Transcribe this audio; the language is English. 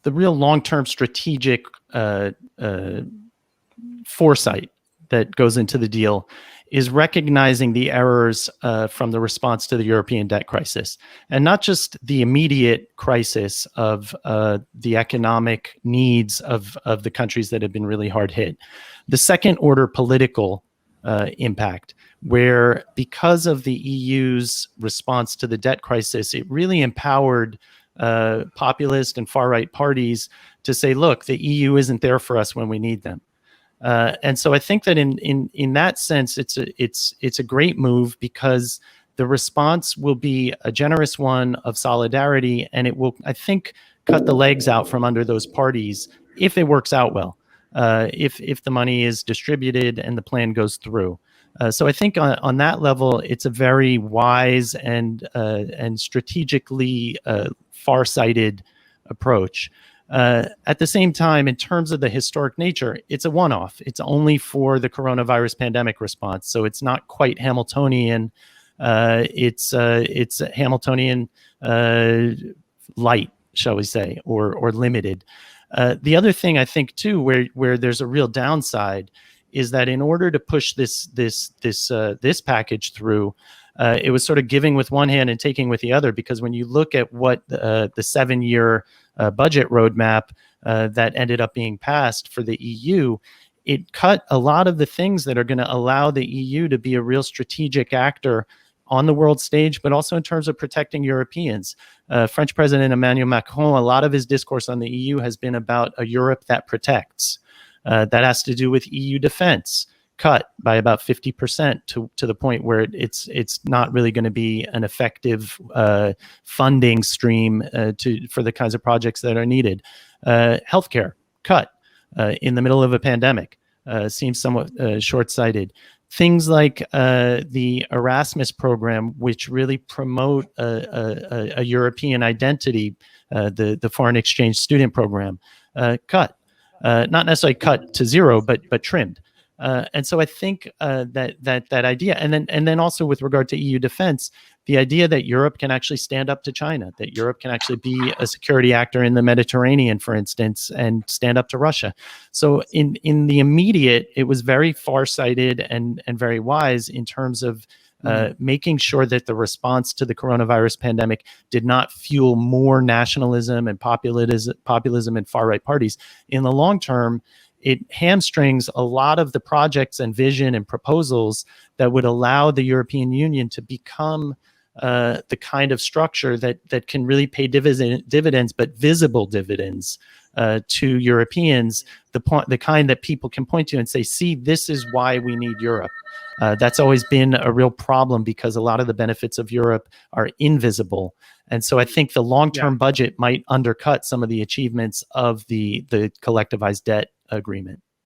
the real long-term strategic foresight that goes into the deal is recognizing the errors from the response to the European debt crisis, and not just the immediate crisis of the economic needs of the countries that have been really hard hit. The second order political impact, where because of the EU's response to the debt crisis, it really empowered populist and far-right parties to say, look, the EU isn't there for us when we need them. And so I think that in that sense, it's a great move, because the response will be a generous one of solidarity, and it will, I think, cut the legs out from under those parties if it works out well, if the money is distributed and the plan goes through. So I think on that level, it's a very wise and strategically far-sighted approach. At the same time, in terms of the historic nature, it's a one-off. It's only for the coronavirus pandemic response, so it's not quite Hamiltonian. It's Hamiltonian light, shall we say, or limited. The other thing I think too, where there's a real downside, is that in order to push this package through, it was sort of giving with one hand and taking with the other, because when you look at what the 7-year budget roadmap that ended up being passed for the EU, it cut a lot of the things that are going to allow the EU to be a real strategic actor on the world stage, but also in terms of protecting Europeans. French President Emmanuel Macron, a lot of his discourse on the EU has been about a Europe that protects. That has to do with EU defense, cut by about 50% to the point where it's not really going to be an effective funding stream for the kinds of projects that are needed. Healthcare, cut in the middle of a pandemic, seems somewhat short-sighted. Things like the Erasmus program, which really promote a European identity, the foreign exchange student program, cut. Not necessarily cut to zero, but trimmed. And so I think that idea, and then also with regard to EU defense, the idea that Europe can actually stand up to China, that Europe can actually be a security actor in the Mediterranean, for instance, and stand up to Russia. So in the immediate, it was very farsighted and very wise in terms of making sure that the response to the coronavirus pandemic did not fuel more nationalism and populism and far-right parties. In the long term, it hamstrings a lot of the projects and vision and proposals that would allow the European Union to become the kind of structure that can really pay dividends, but visible dividends to Europeans, the kind that people can point to and say, see, this is why we need Europe. That's always been a real problem, because a lot of the benefits of Europe are invisible. And so I think the long-term budget might undercut some of the achievements of the collectivized debt agreement.